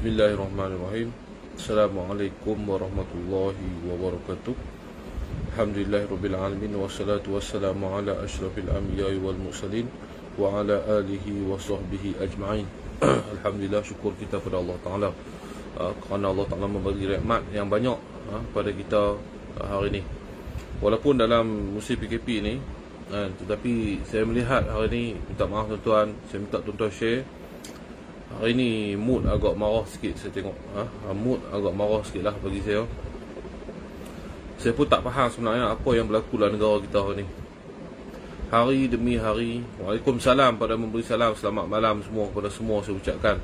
Bismillahirrahmanirrahim. Assalamualaikum warahmatullahi wabarakatuh. Alhamdulillahirabbil alamin wassalatu wassalamu ala asyrafil anbiya'i wal mursalin wa ala alihi wa sahbihi ajma'in. Alhamdulillah, syukur kita kepada Allah Taala kerana Allah Taala memberi rahmat yang banyak pada kita hari ini. Walaupun dalam musim PKP ni, tetapi saya melihat hari ini, minta maaf tuan-tuan, saya minta tuan-tuan share. Hari ni mood agak marah sikit saya tengok. Mood agak marah sikit lah bagi saya. Saya pun tak faham sebenarnya apa yang berlaku dalam negara kita hari ni. Hari demi hari. Waalaikumsalam pada memberi salam. Selamat malam semua kepada semua saya ucapkan.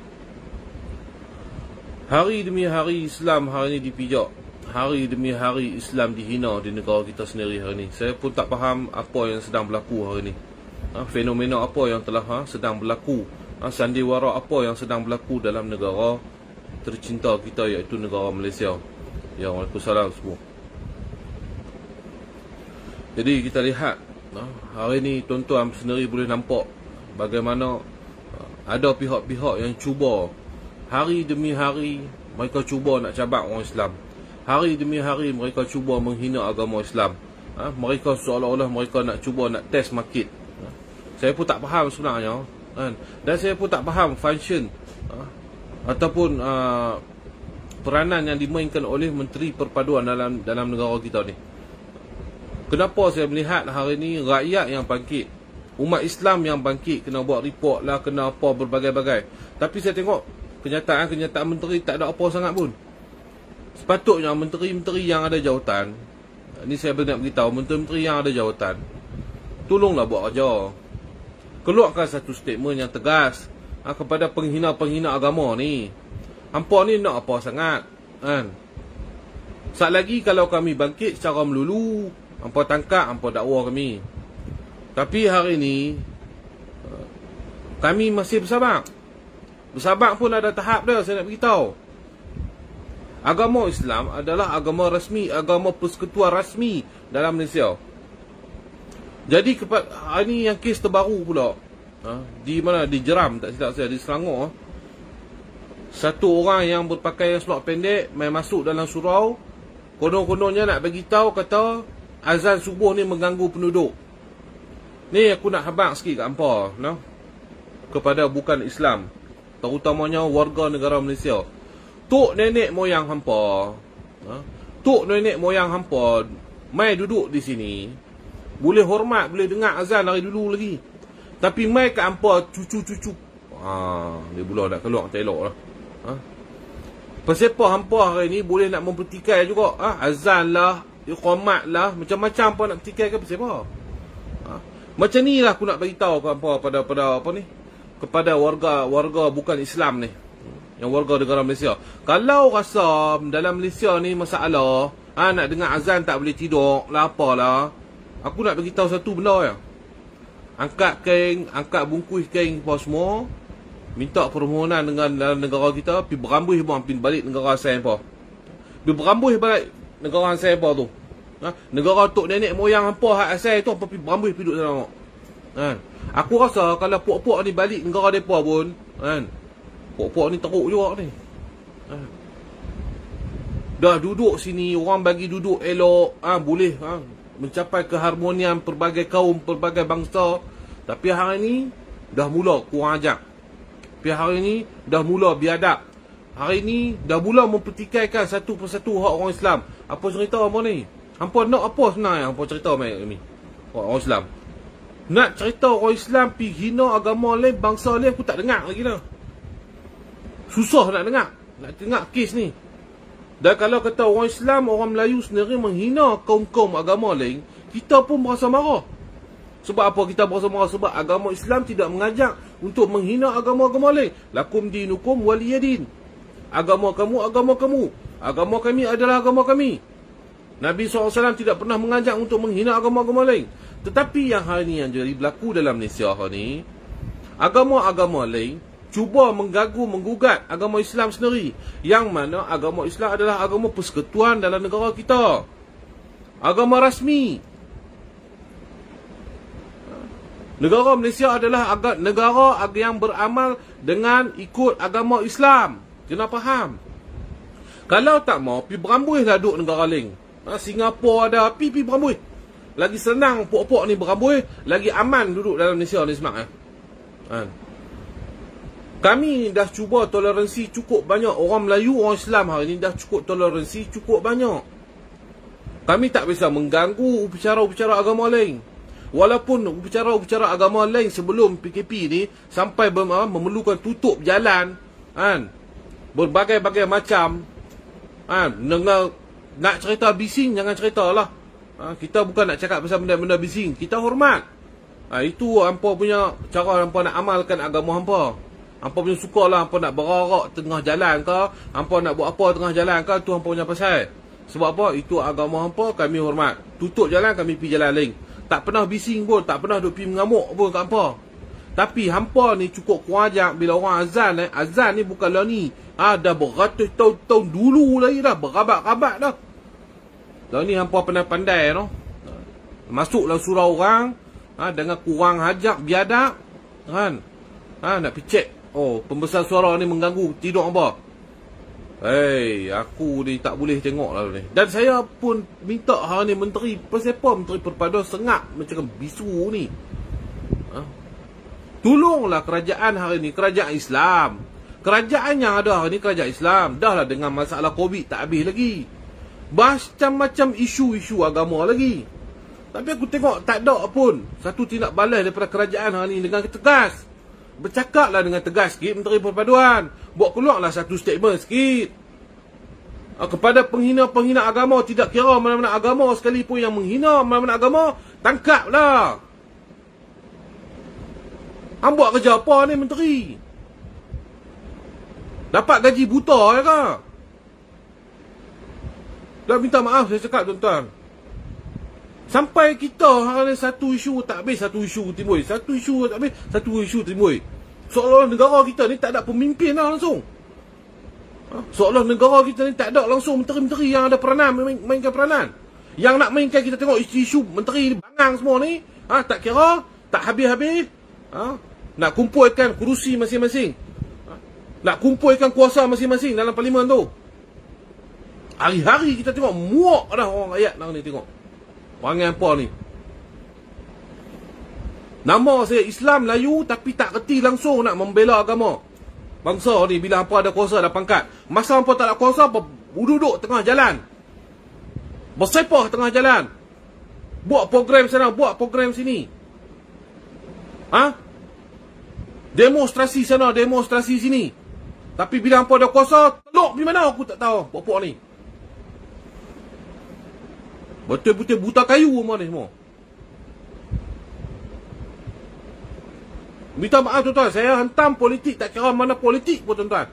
Hari demi hari Islam hari ni dipijak. Hari demi hari Islam dihina di negara kita sendiri hari ni. Saya pun tak faham apa yang sedang berlaku hari ni. Fenomena apa yang telah sedang berlaku, sandiwara apa yang sedang berlaku dalam negara tercinta kita, iaitu negara Malaysia. Ya, waalaikumsalam semua. Jadi kita lihat hari ni tuan-tuan sendiri boleh nampak bagaimana ada pihak-pihak yang cuba hari demi hari mereka cuba nak cabak orang Islam. Hari demi hari mereka cuba menghina agama Islam. Mereka seolah-olah mereka nak cuba nak test market. Saya pun tak faham sebenarnya. Dan saya pun tak faham function ataupun peranan yang dimainkan oleh Menteri Perpaduan dalam negara kita ni. Kenapa saya melihat hari ni rakyat yang bangkit, umat Islam yang bangkit, kena buat report lah, kena apa berbagai-bagai. Tapi saya tengok kenyataan menteri tak ada apa sangat pun. Sepatutnya menteri-menteri yang ada jawatan, ni saya nak beritahu, menteri-menteri yang ada jawatan, tolonglah buat kerja. Keluarkan satu statement yang tegas kepada penghina-penghina agama ni. Hampa ni nak apa sangat, kan? Sat lagi kalau kami bangkit secara melulu, hampa tangkap, hampa dakwa kami. Tapi hari ni kami masih bersabar. Bersabar pun ada tahap dia, saya nak beritahu. Agama Islam adalah agama rasmi, agama persekutuan rasmi dalam Malaysia. Jadi hari ni yang kes terbaru pula, di mana, di Jeram tak silap saya, di Selangor. Satu orang yang berpakaian selok pendek main masuk dalam surau, konon-kononnya nak bagi tahu, kata azan subuh ni mengganggu penduduk. Ni aku nak habaq sikit kat hampa, kepada bukan Islam, terutamanya warga negara Malaysia. Tok nenek moyang hampa, tok nenek moyang hampa mai duduk di sini, boleh hormat, boleh dengar azan dari dulu lagi. Tapi mai kat hampa cucu-cucu, dia pula nak keluar tak elok lah. Pasal apa hampa hari ni boleh nak mempertikai juga, azan lah, iqamat lah, macam-macam apa nak pertikai ke, pasal apa? Macam ni lah aku nak beritahu ke hampa pada apa ni, kepada warga bukan Islam ni, yang warga negara Malaysia. Kalau rasa dalam Malaysia ni masalah, nak dengar azan tak boleh tidur lah, apalah, aku nak beritahu satu benda ya. Angkat kain, angkat bungkus kain apa semua, minta permohonan dengan dalam negara kita, pergi berambuh bang, pergi balik negara asal apa. Pergi berambuh balik negara asal apa tu. Negara tok nenek moyang hampa hak asal tu, apa pergi berambuh pergi duduk sana. Aku rasa kalau puak-puak ni balik negara depa pun, puak-puak ni teruk juga ni. Dah duduk sini, orang bagi duduk elok, boleh mencapai keharmonian pelbagai kaum, pelbagai bangsa. Tapi hari ni dah mula kurang ajar. Tapi hari ni dah mula biadab. Hari ni dah mula mempertikaikan satu persatu hak orang Islam. Apa cerita apa ni? Hampa nak apa sebenarnya hampa cerita ni? Orang Islam nak cerita orang Islam pergi hina agama lain, bangsa lain, aku tak dengar lagi lah. Susah nak dengar kes ni. Dan kalau kata orang Islam, orang Melayu sendiri menghina kaum-kaum agama lain, kita pun merasa marah. Sebab apa kita merasa marah? Sebab agama Islam tidak mengajak untuk menghina agama-agama lain. Lakum dinukum waliyadin. Agama kamu, agama kamu. Agama kami adalah agama kami. Nabi SAW tidak pernah mengajak untuk menghina agama-agama lain. Tetapi yang hari ni yang jadi berlaku dalam Malaysia hari ni, agama-agama lain cuba menggugat agama Islam sendiri, yang mana agama Islam adalah agama persekutuan dalam negara kita, agama rasmi. Negara Malaysia adalah negara yang beramal dengan ikut agama Islam. Kena faham. Kalau tak mau, pergi berambus lah duduk negara lain. Singapura ada, pergi berambus. Lagi senang pok-pok ni berambus, lagi aman duduk dalam Malaysia ni semak. Kami dah cuba toleransi cukup banyak. Orang Melayu, orang Islam hari ni dah cukup toleransi cukup banyak. Kami tak bisa mengganggu upacara-upacara agama lain. Walaupun upacara-upacara agama lain sebelum PKP ni sampai memerlukan tutup jalan, berbagai-bagai macam, nak cerita bising jangan ceritalah. Kita bukan nak cakap pasal benda-benda bising, kita hormat. Itu hampa punya cara hampa nak amalkan agama hampa. Hampa punya sukalah hampa nak berarak tengah jalan ke, hampa nak buat apa tengah jalan ke, tu hampa punya pasal. Sebab apa? Itu agama hampa, kami hormat. Tutup jalan, kami pergi jalan lain. Tak pernah bising pun, tak pernah duk pergi mengamuk pun kat hampa. Tapi hampa ni cukup kurang bila orang azan azan ni bukanlah ni. Dah beratus tahun dulu lagi dah, berabat-rabat dah. Dah ni hampa pandai-pandai no. Masuklah surau orang, dengan kurang hajab biadab, kan. Nak picek. Pembesar suara ni mengganggu tidur hampa. Aku ni tak boleh tengok lah ni. Dan saya pun minta hari ni Menteri, pasal apa Menteri Perpaduan sengak macam bisu ni. Tolonglah kerajaan hari ni, kerajaan Islam. Kerajaan yang ada hari ni kerajaan Islam. Dah lah dengan masalah Covid tak habis lagi. Macam-macam isu-isu agama lagi. Tapi aku tengok tak ada pun satu tindak balas daripada kerajaan hari ni dengan tegas. Bercakaplah dengan tegas sikit Menteri Perpaduan. Buat keluarlah satu statement sikit. Kepada penghina-penghina agama, tidak kira mana-mana agama sekalipun yang menghina mana-mana agama, tangkaplah. Hang buat kerja apa ni Menteri? Dapat gaji buta ya ke? Dah minta maaf saya cakap tuan-tuan. Sampai kita hari satu isu tak habis, satu isu timbul. Satu isu tak habis, satu isu timbul. Seolah-olah negara kita ni tak ada pemimpin lah langsung. Seolah negara kita ni tak ada langsung menteri-menteri yang ada peranan, mainkan peranan. Yang nak mainkan kita tengok isu-isu menteri ni bangang semua ni. Tak kira, tak habis-habis. Nak kumpulkan kerusi masing-masing. Nak kumpulkan kuasa masing-masing dalam parlimen tu. Hari-hari kita tengok muak dah orang rakyat nak ni tengok. Perangai apa ni? Nama saya Islam Melayu tapi tak reti langsung nak membela agama. Bangsa ni bila hampa ada kuasa, ada pangkat. Masa hampa tak ada kuasa, hampa duduk tengah jalan. Bersepah tengah jalan. Buat program sana, buat program sini. Demonstrasi sana, demonstrasi sini. Tapi bila hampa ada kuasa, teluk di mana aku tak tahu. Pokok ni. Betul-betul buta kayu semua ni semua. Minta maaf tuan-tuan, saya hentam politik, tak kira mana politik pun tuan-tuan.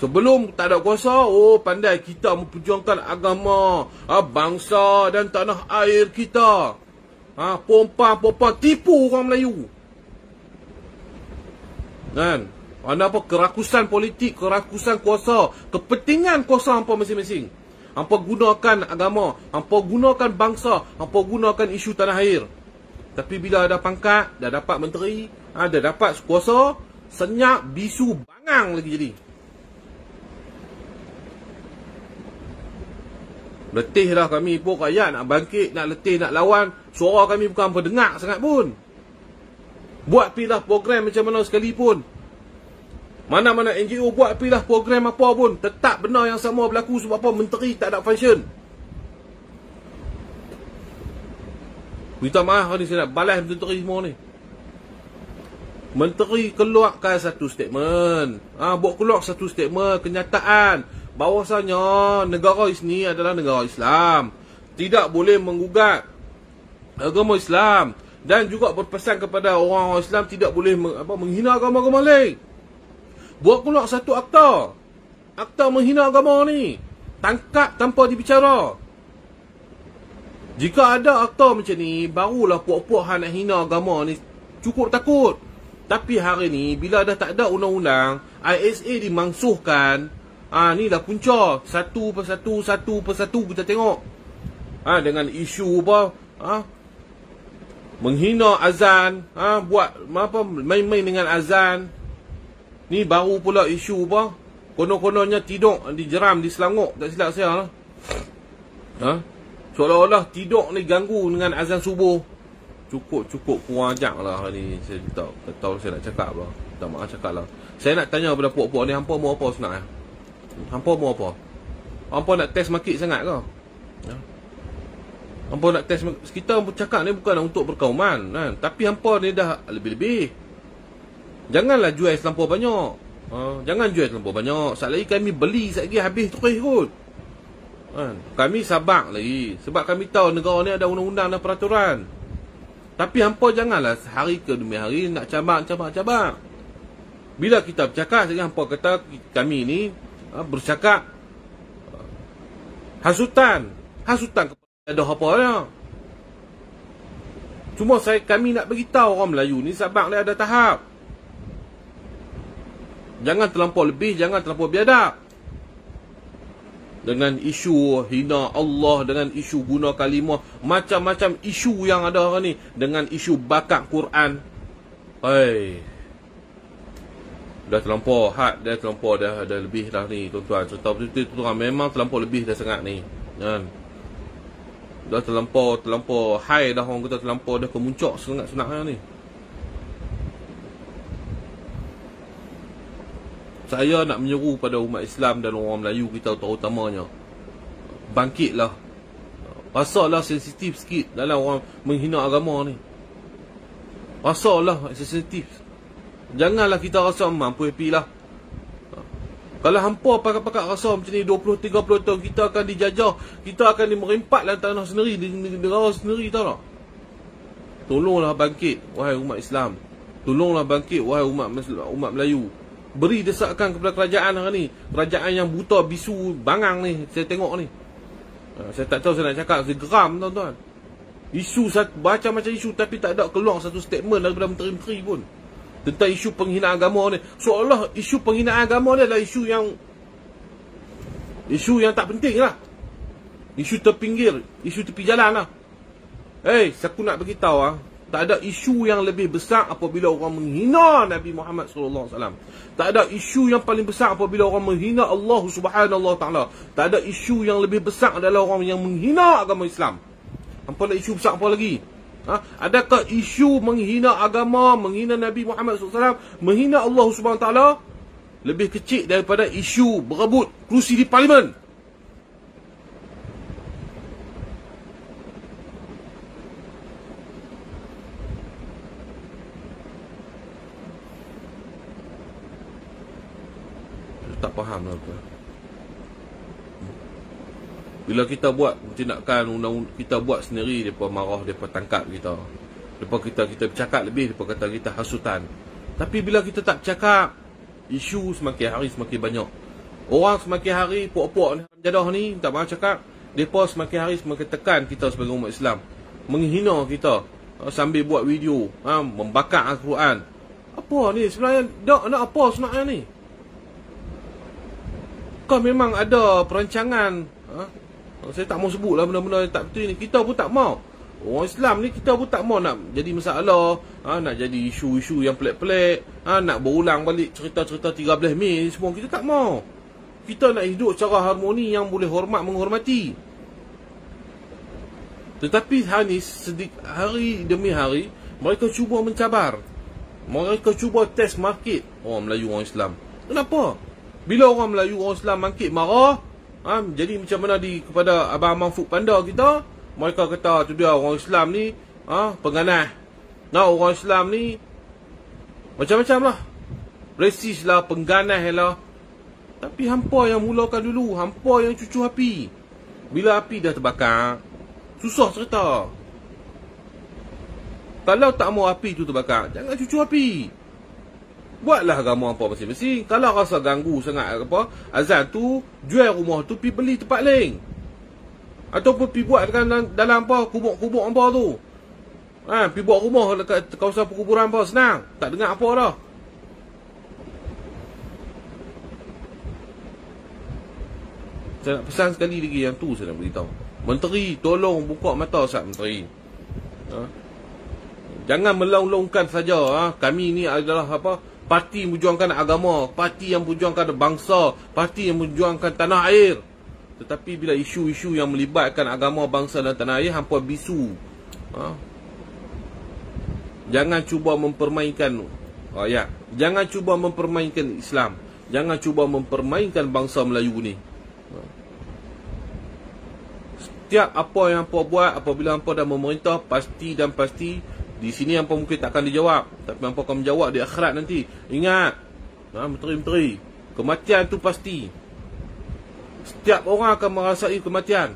Sebelum tak ada kuasa, pandai kita memperjuangkan agama, bangsa dan tanah air kita. Pompa-pompa tipu orang Melayu. Kan? Apa kerakusan politik, kerakusan kuasa, kepentingan kuasa hampa masing-masing. Hampa gunakan agama, hampa gunakan bangsa, hampa gunakan isu tanah air. Tapi bila ada pangkat, dah dapat menteri, dah dapat kuasa, senyap, bisu, bangang lagi jadi. Letih dah kami pun rakyat nak bangkit, nak letih, nak lawan. Suara kami bukan berdengar sangat pun. Buat pilah program macam mana sekalipun. Mana-mana NGO buat pilah program apa pun, tetap benda yang sama berlaku. Sebab apa? Menteri tak ada function. Minta maaf ni, saya nak balas menteri semua ni. Menteri keluarkan satu statement. Buat keluar satu statement, kenyataan bahawasanya negara ini adalah negara Islam. Tidak boleh menggugat agama Islam. Dan juga berpesan kepada orang-orang Islam tidak boleh menghina agama-agama lain. Buat keluar satu akta. Akta menghina agama ni. Tangkap tanpa dibicara. Jika ada akta macam ni, barulah puak-puak nak hina agama ni cukup takut. Tapi hari ni, bila dah tak ada undang-undang, ISA dimangsuhkan. Ni dah punca. Satu persatu kita tengok. Dengan isu apa? menghina azan, buat apa, main-main dengan azan. Ni baru pula isu apa? Konon-kononnya tidur dijeram di Selangor, tak silap saya lah. Ha? Seolah-olah tidur ni ganggu dengan azan subuh. Cukup kurang ajak lah ni. Saya tak tahu saya nak cakap apa. Tak maaf cakap lah. Saya nak tanya pada puak-puak ni, hampa mau apa sebenarnya? Hampa mau apa? Hampa nak test market sangat ke? Ha? Hampa nak test, kita cakap ni bukan untuk berkauman kan? Tapi hampa ni dah lebih-lebih. Janganlah jual selampau banyak. Jangan jual selampau banyak. Sekali lagi kami beli, sekali lagi habis terus kot. Kami sabar lagi. Sebab kami tahu negara ni ada undang-undang dan peraturan. Tapi hampa janganlah hari ke demi hari nak cabak. Bila kita bercakap, sekali hampa kata kami ni bercakap hasutan kepada ada apa dia. Cuma kami nak beritahu orang Melayu ni sabar dia ada tahap. Jangan terlampau lebih, jangan terlampau biadab. Dengan isu hina Allah, dengan isu guna kalimah, macam-macam isu yang ada hari ni, dengan isu bakat Quran. Dah terlampau had, dah terlampau dah lebih dah ni tuan-tuan. Cerita betul-betul tuan, memang terlampau lebih dah sangat ni. Kan? Dah terlampau high dah, orang kata terlampau dah kemuncak senang-senang ni. Saya nak menyeru pada umat Islam dan orang Melayu kita terutamanya, bangkitlah. Rasalah sensitif sikit dalam orang menghina agama ni. Rasalah sensitif. Janganlah kita rasa mampu happy lah. Kalau hampa pakat-pakat rasa macam ni 20-30 tahun kita akan dijajah, kita akan merempat dalam tanah sendiri, di negara sendiri, tahu tak? Tolonglah bangkit wahai umat Islam. Tolonglah bangkit wahai umat Melayu. Beri desakan kepada kerajaan hari ni. Kerajaan yang buta bisu bangang ni. Saya tengok ni. Saya tak tahu saya nak cakap. Saya geram tuan-tuan. Isu, macam-macam isu, tapi tak ada keluar satu statement daripada menteri-menteri pun tentang isu penghinaan agama ni. Seolah isu penghinaan agama ni adalah isu yang tak penting lah. Isu terpinggir, isu tepi jalan lah. Aku nak beritahu lah, tak ada isu yang lebih besar apabila orang menghina Nabi Muhammad SAW. Tak ada isu yang paling besar apabila orang menghina Allah Subhanahu Wa Taala. Tak ada isu yang lebih besar adalah orang yang menghina agama Islam. Apa nak isu besar apa lagi? Adakah isu menghina agama, menghina Nabi Muhammad SAW, menghina Allah Subhanahu Wa Taala lebih kecil daripada isu berebut kerusi di parlimen? Tak faham lah apa. Bila kita buat tindakan undang-undang, kita buat sendiri, mereka marah, mereka tangkap kita. Mereka kita bercakap lebih, mereka kata kita hasutan. Tapi bila kita tak bercakap, isu semakin hari semakin banyak. Orang semakin hari, puak-puak ni, jadah ni, tak mahu cakap, mereka semakin hari semakin tekan kita sebagai umat Islam. Menghina kita sambil buat video, membakar Al-Quran. Apa ni sebenarnya? Nak apa sebenarnya ni? Kau memang ada perancangan. Saya tak mau sebut lah benda-benda yang tak betul ni. Kita pun tak mau. Orang Islam ni kita pun tak mau nak jadi masalah. Nak jadi isu-isu yang pelik-pelik. Nak berulang balik cerita-cerita 13 Mei ni semua. Kita tak mau. Kita nak hidup secara harmoni yang boleh menghormati. Tetapi hari demi hari, mereka cuba mencabar. Mereka cuba test market orang Melayu, orang Islam. Kenapa? Bila orang Melayu, orang Islam bangkit marah, jadi macam mana kepada abang-abang Food Panda kita, mereka kata tu dia orang Islam ni pengganas. Orang Islam ni macam-macam lah, resis lah, pengganas lah. Tapi hampa yang mulakan dulu, hampa yang cucu api. Bila api dah terbakar, susah cerita. Kalau tak mau api tu terbakar, jangan cucu api. Buatlah agama apa masing-masing. Kalau rasa ganggu sangat azan tu, jual rumah tu, pergi beli tempat lain. Ataupun pergi buat dalam kubur-kubur apa tu. Pergi buat rumah dekat kawasan perkuburan apa, senang. Tak dengar apa dah. Saya nak pesan sekali lagi yang tu saya nak beritahu. Menteri, tolong buka mata Ustaz Menteri. Jangan melaung-laungkan saja. Kami ni adalah parti yang memperjuangkan agama, parti yang memperjuangkan bangsa, parti yang memperjuangkan tanah air. Tetapi bila isu-isu yang melibatkan agama, bangsa dan tanah air, hampa bisu. Jangan cuba mempermainkan rakyat. Jangan cuba mempermainkan Islam. Jangan cuba mempermainkan bangsa Melayu ni. Setiap apa yang hampa buat apabila hampa dah memerintah, pasti dan pasti di sini hampa mungkin takkan dijawab, tapi hampa akan menjawab di akhirat nanti. Ingat, menteri-menteri, kematian tu pasti. Setiap orang akan merasai kematian.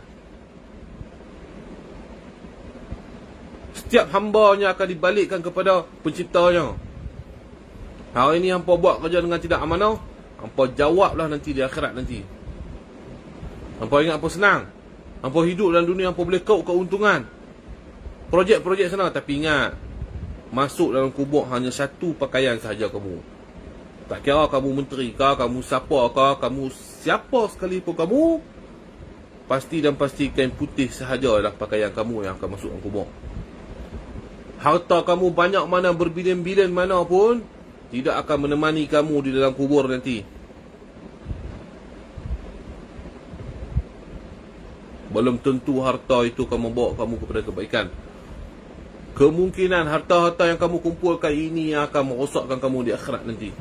Setiap hambanya akan dibalikkan kepada penciptanya. Hari ini hampa buat kerja dengan tidak amanah, hampa jawablah nanti di akhirat nanti. Hampa ingat apa senang? Hampa hidup dalam dunia, hampa boleh kau keuntungan. Projek-projek sana, tapi ingat, masuk dalam kubur hanya satu pakaian sahaja kamu. Tak kira kamu menteri kah, kamu siapa kah, kamu siapa sekalipun kamu, pasti dan pasti kain putih sahajalah pakaian kamu yang akan masuk dalam kubur. Harta kamu banyak mana, berbilion-bilion mana pun, tidak akan menemani kamu di dalam kubur nanti. Belum tentu harta itu akan membawa kamu kepada kebaikan. Kemungkinan harta-harta yang kamu kumpulkan ini yang akan merosakkan kamu di akhirat nanti.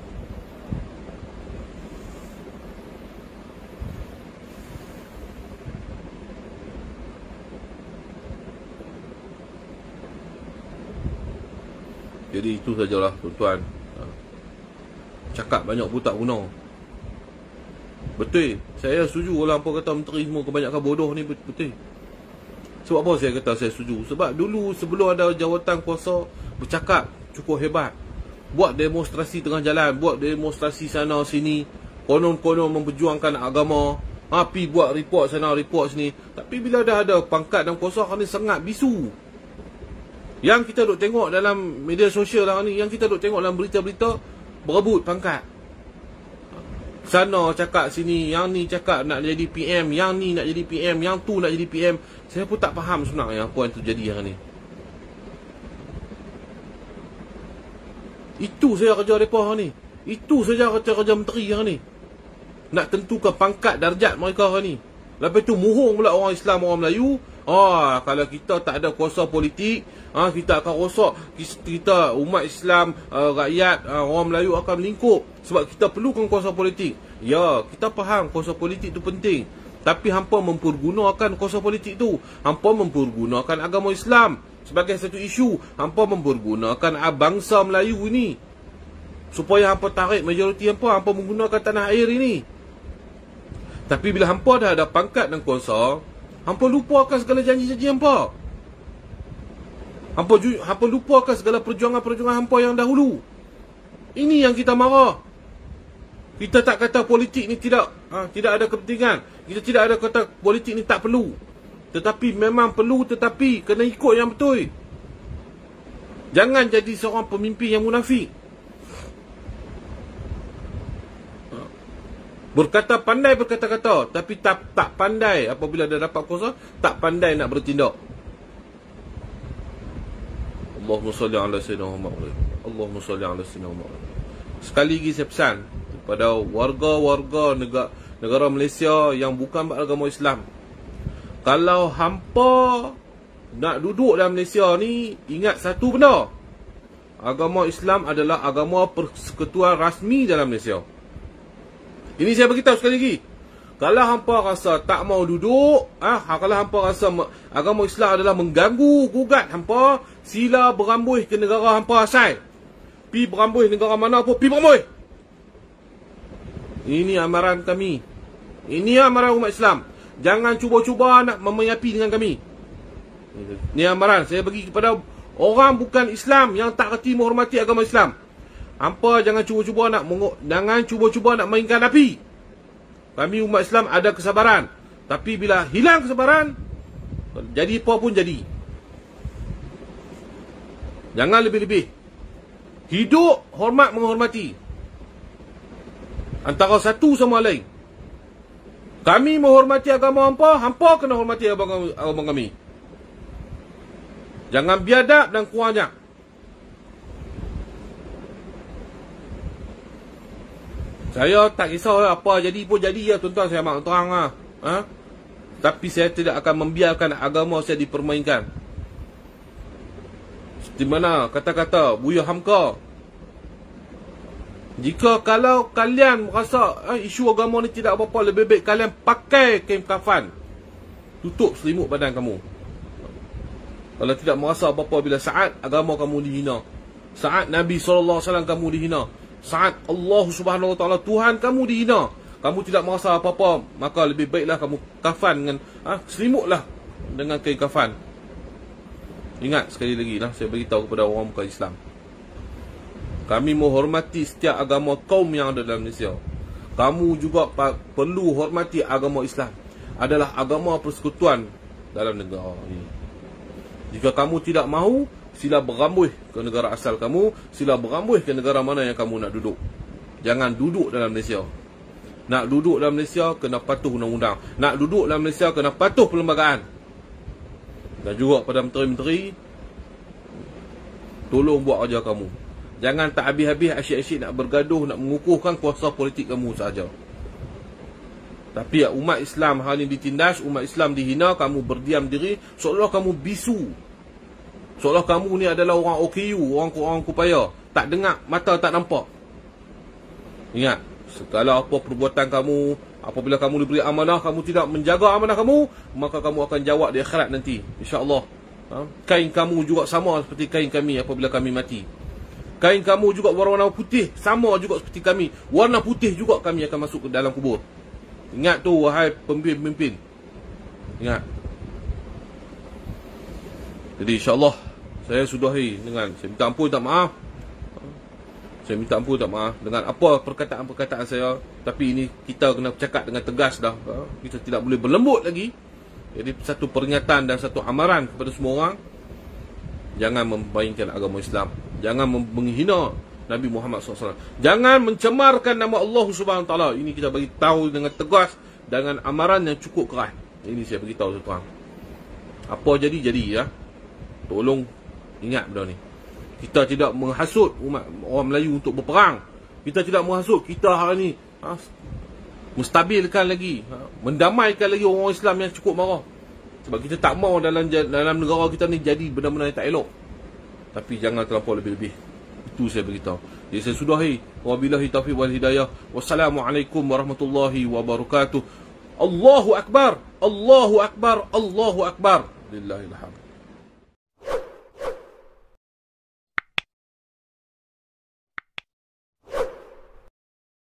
Jadi itu sajalah tuan-tuan. Cakap banyak pun tak guna. Betul, saya setuju kalau hampa kata menteri semua kebanyakan bodoh ni, betul. Sebab apa saya kata saya setuju? Sebab dulu sebelum ada jawatan kuasa, bercakap cukup hebat. Buat demonstrasi tengah jalan, buat demonstrasi sana sini, konon-konon memperjuangkan agama, pi buat report sana, report sini. Tapi bila dah ada pangkat dan kuasa, ni sangat bisu. Yang kita duk tengok dalam media sosial lah ni, yang kita duk tengok dalam berita-berita, berebut pangkat. Sana cakap sini, yang ni cakap nak jadi PM, yang ni nak jadi PM, yang tu nak jadi PM. Saya pun tak faham sebenarnya apa yang terjadi hari ni. Itu saja kerja mereka hari ni. Itu saja kerja menteri hari ni. Nak tentukan pangkat darjat mereka hari ni. Lepas tu muhung pula orang Islam, orang Melayu. Kalau kita tak ada kuasa politik, kita akan rosak. Kita umat Islam, rakyat, orang Melayu akan melingkup. Sebab kita perlukan kuasa politik. Ya, kita faham kuasa politik tu penting. Tapi hampa mempergunakan kuasa politik tu. Hampa mempergunakan agama Islam sebagai satu isu. Hampa mempergunakan bangsa Melayu ini supaya hampa tarik majoriti hampa menggunakan tanah air ini. Tapi bila hampa dah ada pangkat dan kuasa, hampa lupakan segala janji-janji hampa. Hampa lupakan segala perjuangan-perjuangan hampa yang dahulu. Ini yang kita marah. Kita tak kata politik ni tidak ada kepentingan. Kita tidak ada kata politik ni tak perlu. Tetapi memang perlu, tetapi kena ikut yang betul. Jangan jadi seorang pemimpin yang munafik. Berkata pandai berkata-kata, tapi tak pandai apabila dah dapat kuasa, tak pandai nak bertindak. Allahumma salli ala sayyidina Muhammad. Allahumma salli ala sayyidina Muhammad. Sekali lagi saya pesan kepada warga-warga negara Malaysia yang bukan beragama Islam. Kalau hampa nak duduk dalam Malaysia ni, ingat satu benda. Agama Islam adalah agama persekutuan rasmi dalam Malaysia. Ini saya beritahu sekali lagi. Kalau hampa rasa tak mau duduk, kalau hampa rasa agama Islam adalah mengganggu, gugat hampa, sila berambuih ke negara hampa asal. Pi berambuih negara mana pun, pi berambuih. Ini amaran kami. Ini amaran umat Islam. Jangan cuba-cuba nak memayapi dengan kami. Ini amaran saya bagi kepada orang bukan Islam yang tak reti menghormati agama Islam. Hampa jangan cuba-cuba nak mainkan api. Kami umat Islam ada kesabaran. Tapi bila hilang kesabaran, jadi apa pun jadi. Jangan lebih-lebih. Hidup, hormat menghormati. Antara satu sama lain. Kami menghormati agama hampa, hampa kena hormati agama kami. Jangan biadab dan kurang ajak. Saya tak kisah apa jadi pun jadi ya tuan-tuan, saya mak terang lah. Tapi saya tidak akan membiarkan agama saya dipermainkan. Di mana kata-kata Buya Hamka, jika kalau kalian merasa isu agama ni tidak apa-apa, lebih baik kalian pakai kain kafan, tutup selimut badan kamu. Kalau tidak merasa apa-apa bila saat agama kamu dihina, saat Nabi SAW kamu dihina, saat Allah Subhanahu Wa Taala Tuhan kamu dihina, kamu tidak merasa apa-apa, maka lebih baiklah kamu kafan dengan selimutlah dengan kain kafan. Ingat sekali lagi lah, saya beritahu kepada orang bukan Islam, kami menghormati setiap agama kaum yang ada dalam Malaysia. Kamu juga perlu hormati agama Islam, adalah agama persekutuan dalam negara ini. Jika kamu tidak mahu, sila berambuih ke negara asal kamu, sila berambuih ke negara mana yang kamu nak duduk. Jangan duduk dalam Malaysia. Nak duduk dalam Malaysia, kena patuh undang-undang. Nak duduk dalam Malaysia, kena patuh perlembagaan. Dan juga pada menteri-menteri, tolong buat kerja kamu. Jangan tak habis-habis asyik-asyik nak bergaduh, nak mengukuhkan kuasa politik kamu sahaja. Tapi umat Islam hari ini ditindas, umat Islam dihina, kamu berdiam diri, seolah kamu bisu. Seolah kamu ni adalah orang OKU, orang kupaya. Tak dengar, mata tak nampak. Ingat, segala apa perbuatan kamu, apabila kamu diberi amanah, kamu tidak menjaga amanah kamu, maka kamu akan jawab di akhirat nanti, insya-Allah. Kain kamu juga sama seperti kain kami apabila kami mati. Kain kamu juga warna putih, sama juga seperti kami. Warna putih juga kami akan masuk ke dalam kubur. Ingat tu wahai pemimpin-pemimpin. Ingat. Jadi insya-Allah saya sudahi dengan saya minta ampun, tak maaf. Saya minta ampun, tak maaf dengan apa perkataan-perkataan saya. Tapi ini kita kena bercakap dengan tegas dah. Kita tidak boleh berlembut lagi. Jadi satu peringatan dan satu amaran kepada semua orang, jangan membaingkan agama Islam, jangan menghina Nabi Muhammad SAW, jangan mencemarkan nama Allah Subhanahu Taala. Ini kita bagi tahu dengan tegas, dengan amaran yang cukup keras. Ini saya bagi tahu tuan-tuan. Apa jadi ya. Tolong ingat benda ni. Kita tidak menghasut umat orang Melayu untuk berperang. Kita tidak menghasut kita hari ni menstabilkan lagi, mendamaikan lagi orang Islam yang cukup marah. Sebab kita tak mahu dalam negara kita ni jadi benda-benda yang tak elok. Tapi jangan terlampau lebih-lebih. Itu saya beritahu. Jadi saya sudahi. Wabillahi taufiq wal hidayah. Wassalamualaikum warahmatullahi wabarakatuh. Allahu Akbar. Allahu Akbar. Allahu Akbar. Lillahil hamd.